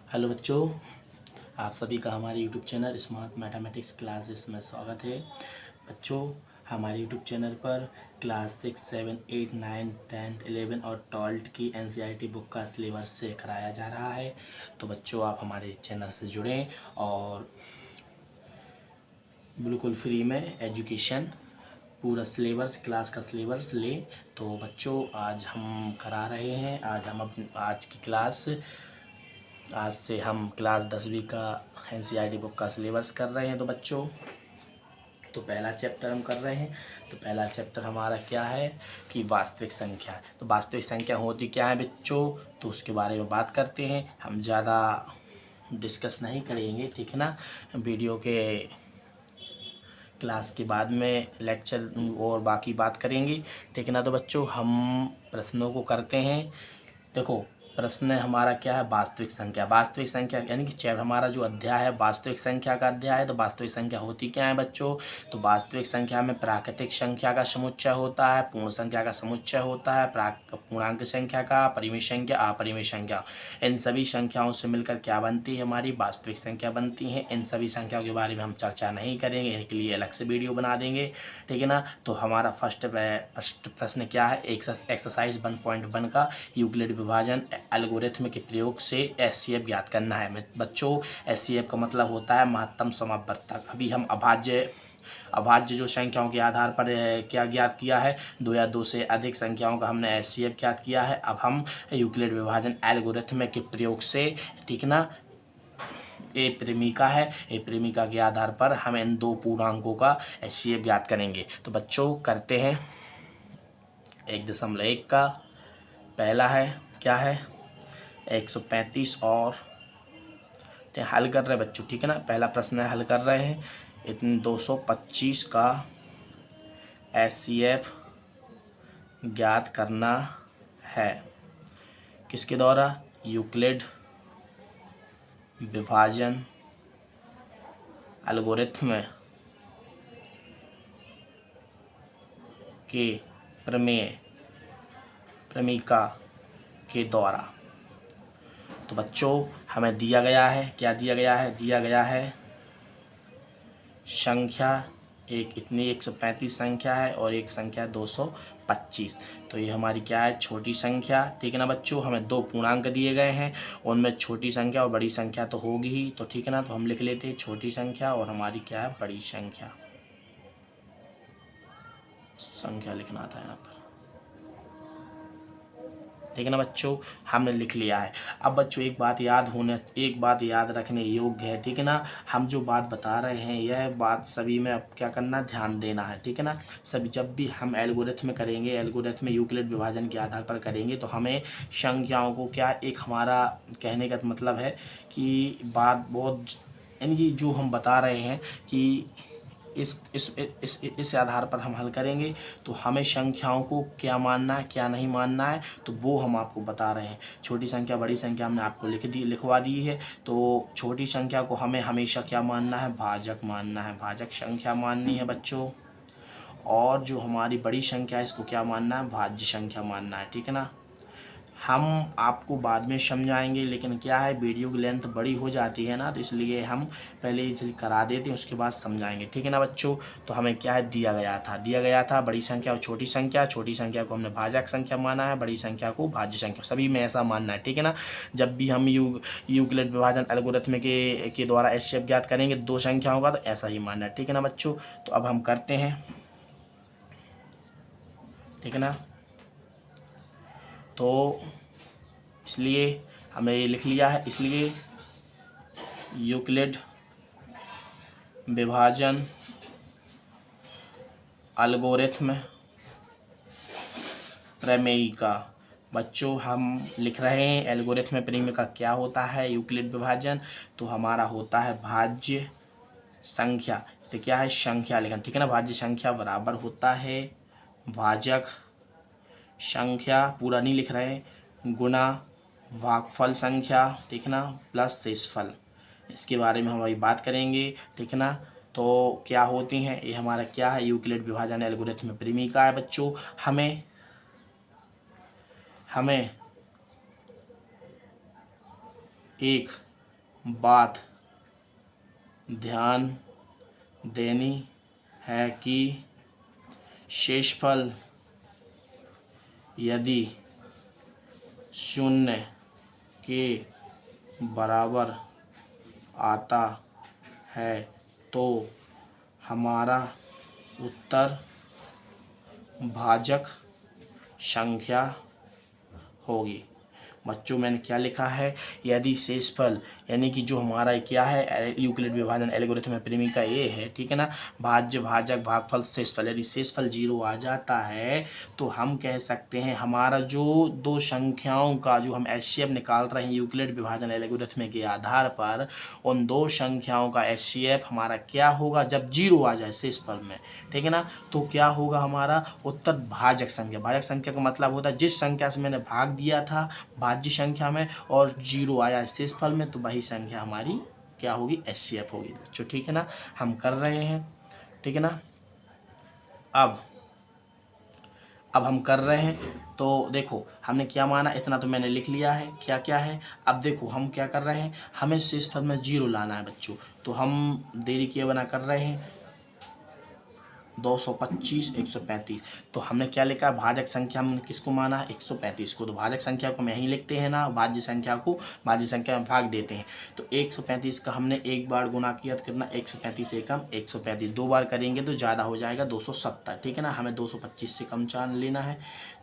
Hello बच्चों, आप सभी का हमारे YouTube channel smart mathematics classes में स्वागत है। बच्चों, हमारे यूट्यूब चैनल पर क्लास 6, 7, 8, 9, 10, 11 और 12 की NCERT बुक का सिलेबस से कराया जा रहा है। तो बच्चों, आप हमारे चैनल से जुड़ें और बिल्कुल फ्री में एजुकेशन पूरा सिलेबस क्लास का सिलेबस लें। तो बच्चों, आज हम करा रहे हैं, आज की क्लास, आज से हम क्लास 10वीं का NCERT बुक का सिलेबस कर रहे हैं। तो बच्चों, तो पहला चैप्टर हम कर रहे हैं। तो पहला चैप्टर हमारा क्या है कि वास्तविक संख्या। तो वास्तविक संख्या होती क्या है बच्चों, तो उसके बारे में बात करते हैं। हम ज़्यादा डिस्कस नहीं करेंगे, ठीक है ना। वीडियो के क्लास के बाद में लेक्चर और बाकी बात करेंगे, ठीक है ना। तो बच्चों, हम प्रश्नों को करते हैं। देखो, प्रश्न हमारा क्या है, वास्तविक संख्या। वास्तविक संख्या यानी कि चैप्टर हमारा जो अध्याय है वास्तविक संख्या का अध्याय है। तो वास्तविक संख्या होती क्या है बच्चों, तो वास्तविक संख्या में प्राकृतिक संख्या का समुच्चय होता है, पूर्ण संख्या का समुच्चय होता है, पूर्णांक संख्या का, परिमेय संख्या, अपरिमेय संख्या, इन सभी संख्याओं से मिलकर क्या बनती है, हमारी वास्तविक संख्या बनती है। इन सभी संख्याओं के बारे में हम चर्चा नहीं करेंगे, इनके लिए अलग से वीडियो बना देंगे, ठीक है ना। तो हमारा फर्स्ट प्रश्न क्या है, एक्सरसाइज 1.1 का यूक्लिड विभाजन एल्गोरिथ्म के प्रयोग से HCF ज्ञात करना है। बच्चों, HCF का मतलब होता है महत्तम समापवर्तक। अभी हम अभाज्य जो संख्याओं के आधार पर क्या ज्ञात किया है, 2 या 2 से अधिक संख्याओं का हमने HCF ज्ञात किया है। अब हम यूक्लिड विभाजन एल्गोरिथ्म के प्रयोग से, ठीक ना, ए प्रेमिका है, ए प्रेमिका के आधार पर हम इन दो पूर्णांकों का HCF ज्ञात करेंगे। तो बच्चों, करते हैं। 1.1 का पहला है, क्या है, 135 और हल कर रहे हैं बच्चों, ठीक है ना। पहला प्रश्न है, हल कर रहे हैं। इतने 225 का HCF ज्ञात करना है, किसके द्वारा, यूक्लिड विभाजन एल्गोरिथ्म के प्रेमिका के द्वारा। तो बच्चों, हमें दिया गया है, क्या दिया गया है, दिया गया है संख्या एक, इतनी 135 संख्या है और एक संख्या 225। तो ये हमारी क्या है, छोटी संख्या, ठीक है ना बच्चों। हमें दो पूर्णांक दिए गए हैं, उनमें छोटी संख्या और बड़ी संख्या तो होगी ही, तो ठीक है ना। तो हम लिख लेते हैं छोटी संख्या और हमारी क्या है, बड़ी संख्या लिखना था यहाँ पर, ठीक है ना बच्चों। हमने लिख लिया है। अब बच्चों, एक बात याद रखने योग्य है, ठीक है ना। हम जो बात बता रहे हैं यह बात सभी में अब क्या करना, ध्यान देना है, ठीक है ना। सभी जब भी हम एल्गोरिथ्म करेंगे, एल्गोरिथ्म यूक्लिड विभाजन के आधार पर करेंगे, तो हमें संख्याओं को क्या, एक हमारा कहने का मतलब है कि बात बहुत, यानी कि जो हम बता रहे हैं कि इस आधार पर हम हल करेंगे, तो हमें संख्याओं को क्या मानना है, क्या नहीं मानना है, तो वो हम आपको बता रहे हैं। छोटी संख्या, बड़ी संख्या हमने आपको लिखवा दी है। तो छोटी संख्या को हमें हमेशा क्या मानना है, भाजक मानना है, भाजक संख्या माननी है बच्चों। और जो हमारी बड़ी संख्या है, इसको क्या मानना है, भाज्य संख्या मानना है, ठीक है ना। हम आपको बाद में समझाएंगे, लेकिन क्या है, वीडियो की लेंथ बड़ी हो जाती है ना, तो इसलिए हम पहले ये करा देते हैं, उसके बाद समझाएंगे, ठीक है ना बच्चों। तो हमें क्या है, दिया गया था बड़ी संख्या और छोटी संख्या। छोटी संख्या को हमने भाजक संख्या माना है, बड़ी संख्या को भाज्य संख्या, सभी में ऐसा मानना है, ठीक है ना। जब भी हम यूक्लिड विभाजन एल्गोरिथ्म के द्वारा HCF ज्ञात करेंगे दो संख्याओं का, तो ऐसा ही मानना है, ठीक है ना बच्चों। तो अब हम करते हैं, ठीक है ना। तो इसलिए हमने ये लिख लिया है, इसलिए यूक्लिड विभाजन एल्गोरिथ्म प्रमेयिका। बच्चों, हम लिख रहे हैं एल्गोरिथ्म प्रमेयिका क्या होता है, यूक्लिड विभाजन, तो हमारा होता है भाज्य संख्या। तो क्या है, संख्या लिखना, ठीक है ना। भाज्य संख्या बराबर होता है भाजक संख्या, पूरा नहीं लिख रहे हैं, गुना भागफल संख्या, ठीक है ना, प्लस शेषफल। इसके बारे में हम अभी बात करेंगे, ठीक है ना। तो क्या होती हैं ये, हमारा क्या है, यूक्लिड विभाजन एल्गोरिथ्म प्रमेयिका है बच्चों। हमें एक बात ध्यान देनी है कि शेषफल यदि शून्य के बराबर आता है तो हमारा उत्तर भाजक संख्या होगी। बच्चों मैंने क्या लिखा है, यदि शेषफल यानी कि जो हमारा क्या है यूक्लिड विभाजन एल्गोरिथम है प्रेमी का ये है, ठीक है ना, भाज्य भाजक भागफल शेषफल, यदि शेषफल 0 आ जाता है तो हम कह सकते हैं हमारा जो दो संख्याओं का जो हम एचसीएफ निकाल रहे हैं यूक्लिड विभाजन एल्गोरिथम के आधार पर, उन दो संख्याओं का एचसीएफ हमारा क्या होगा जब 0 आ जाए शेषफल में, ठीक है ना, तो क्या होगा हमारा उत्तर भाजक संख्या। भाजक संख्या का मतलब होता है जिस संख्या से मैंने भाग दिया था भाज्य संख्या में और 0 आया शेषफल में, तो वही संख्या हमारी क्या होगी, एचसीएफ होगी बच्चों, ठीक है ना, हम कर रहे हैं, ठीक है ना। अब हम कर रहे हैं तो देखो हमने क्या माना, इतना तो मैंने लिख लिया है क्या क्या है। अब देखो हम क्या कर रहे हैं, हमें शेषफल में 0 लाना है बच्चों, तो हम देरी किए बना कर रहे हैं 225 135। तो हमने क्या लिखा, भाजक संख्या हमने किसको माना है 135 को, तो भाजक संख्या को हम यहीं लिखते हैं ना, भाज्य संख्या को भाज्य संख्या में भाग देते हैं। तो 135 का हमने एक बार गुना किया तो कितना 135 से कम 135, दो बार करेंगे तो ज़्यादा हो जाएगा 270, ठीक है ना, हमें 225 से कम चांद लेना है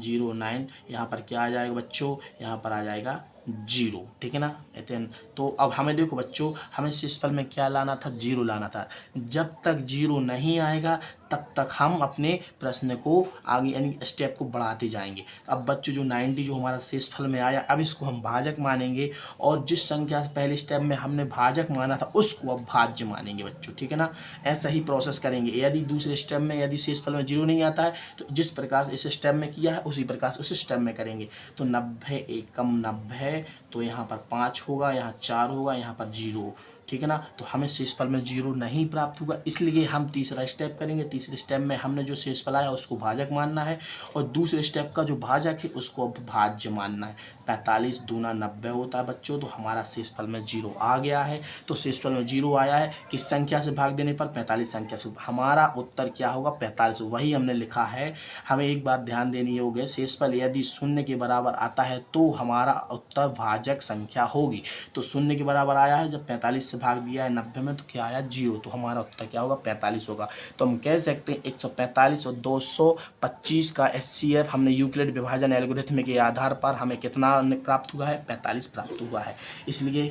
09। यहाँ पर क्या आ जाएगा बच्चों, यहाँ पर आ जाएगा 0, ठीक है ना इतने। तो अब हमें देखो बच्चों हमें शेषफल में क्या लाना था, 0 लाना था। जब तक 0 नहीं आएगा तब तक हम अपने प्रश्न को आगे यानी स्टेप को बढ़ाते जाएंगे। अब बच्चों जो 90 जो हमारा शेषफल में आया, अब इसको हम भाजक मानेंगे और जिस संख्या से पहले स्टेप में हमने भाजक माना था उसको अब भाज्य मानेंगे बच्चों, ठीक है ना। ऐसा ही प्रोसेस करेंगे, यदि दूसरे स्टेप में यदि शेषफल में 0 नहीं आता है तो जिस प्रकार से इस स्टेप में किया है उसी प्रकार से उस स्टेप में करेंगे। तो 90 एकम 90, तो यहाँ पर 5 होगा, यहाँ 4 होगा, यहाँ पर 0, ठीक है ना। तो हमें शेषफल में 0 नहीं प्राप्त होगा, इसलिए हम तीसरा स्टेप करेंगे। तीसरे स्टेप में हमने जो शेषफल आया उसको भाजक मानना है और दूसरे स्टेप का जो भाजक है उसको अब भाज्य मानना है। 45 दूना 90 होता है बच्चों, तो हमारा शेषफल में 0 आ गया है। तो शेषफल में 0 आया है, किस संख्या से भाग देने पर 45 संख्या से, हमारा उत्तर क्या होगा 45, वही हमने लिखा है। हमें एक बात ध्यान देनी होगी, शेषफल यदि शून्य के बराबर आता है तो हमारा उत्तर भाजक संख्या होगी। तो शून्य के बराबर आया है, जब 45 से भाग दिया है 90 में तो क्या आया 0, तो हमारा उत्तर क्या होगा 45 होगा। तो हम कह सकते हैं 145 और 225 का एचसीएफ हमने यूक्लिड विभाजन एल्गोरिथम के आधार पर हमें कितना प्राप्त हुआ है 45 प्राप्त हुआ है। इसलिए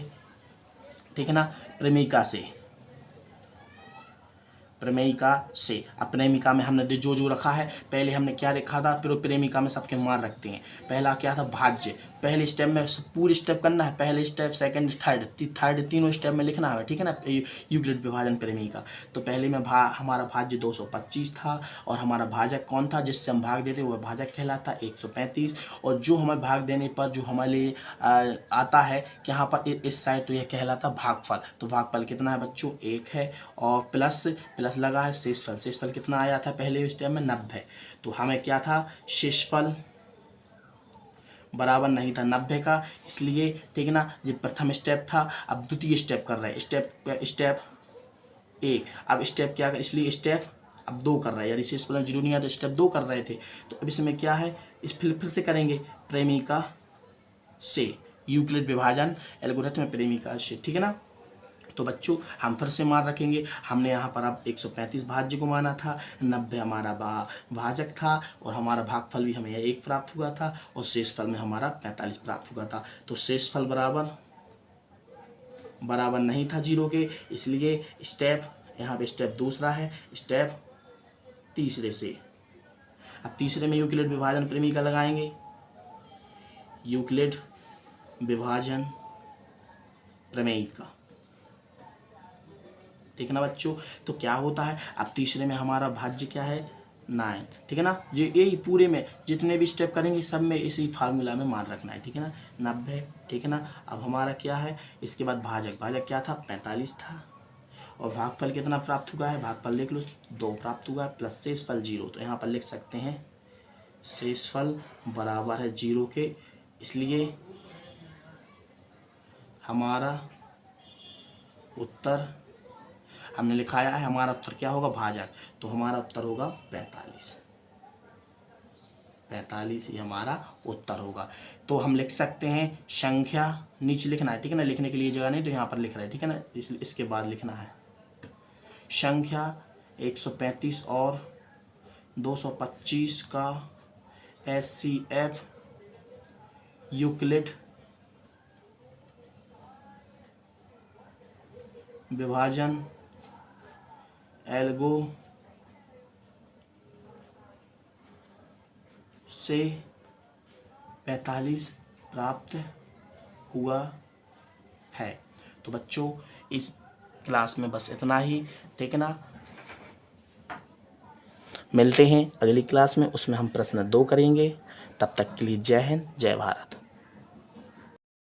ठीक है ना, प्रेमिका से अब प्रेमिका में हमने जो जो रखा है, पहले हमने क्या रखा था, फिर प्रेमिका में सबके मान रखते हैं। पहला क्या था भाज्य, पहले स्टेप में पूरी स्टेप करना है, पहले स्टेप सेकंड थर्ड तीनों स्टेप में लिखना है, ठीक है ना, यूक्लिड विभाजन प्रेमिका। तो पहले में हमारा भाज्य 225 था और हमारा भाजक कौन था जिससे हम भाग देते वह भाजक कहलाता 135, और जो हमें भाग देने पर जो हमारे आता है यहाँ पर इस साइड तो यह कहलाता भागफल। तो भागफल कितना है बच्चों 1 है और प्लस लगा है शेषफल कितना आया था पहले स्टेप में 90। तो हमें क्या था शेषफल बराबर नहीं था 90 का, इसलिए ठीक है ना, जो प्रथम स्टेप था अब द्वितीय स्टेप कर रहे हैं, स्टेप 1, अब स्टेप क्या कर, इसलिए स्टेप अब 2 कर रहे हैं, यदि शेषफल 0 नहीं आया तो स्टेप 2 कर रहे थे। तो अब इसमें क्या है, इस फिर से करेंगे प्रेमिका से यूक्लिड विभाजन एल्गोरिथम प्रेमिका से, ठीक है ना। तो बच्चों हम फिर से मान रखेंगे, हमने यहाँ पर अब 135 भाज्य को माना था, 90 हमारा भाजक था और हमारा भागफल भी हमें 1 प्राप्त हुआ था और शेषफल में हमारा 45 प्राप्त हुआ था। तो शेषफल बराबर नहीं था 0 के, इसलिए स्टेप यहाँ पे स्टेप दूसरा है, स्टेप तीसरे से। अब तीसरे में यूक्लिड विभाजन प्रेमिका लगाएंगे, यूक्लिड विभाजन प्रमेयिका, ठीक है ना बच्चों। तो क्या होता है, अब तीसरे में हमारा भाज्य क्या है 9, ठीक है ना। जो यही पूरे में जितने भी स्टेप करेंगे सब में इसी फार्मूला में मान रखना है, ठीक है ना, 90, ठीक है ना। अब हमारा क्या है, इसके बाद भाजक क्या था 45 था और भागफल कितना प्राप्त हुआ है, भागफल देख लो 2 प्राप्त हुआ है प्लस शेषफल 0। तो यहाँ पर लिख सकते हैं शेषफल बराबर है 0 के, इसलिए हमारा उत्तर हमने लिखाया है, हमारा उत्तर क्या होगा, भाजक, तो हमारा उत्तर होगा 45। 45 ये हमारा उत्तर होगा। तो हम लिख सकते हैं संख्या, नीचे लिखना है, ठीक है ना, लिखने के लिए जगह नहीं तो यहाँ पर लिख रहे हैं, ठीक है ना, इसलिए इसके बाद लिखना है संख्या 135 और 225 का HCF यूक्लिड विभाजन एल्गो से 45 प्राप्त हुआ है। तो बच्चों इस क्लास में बस इतना ही, ठीक है ना। मिलते हैं अगली क्लास में, उसमें हम प्रश्न 2 करेंगे। तब तक के लिए जय हिंद, जय भारत।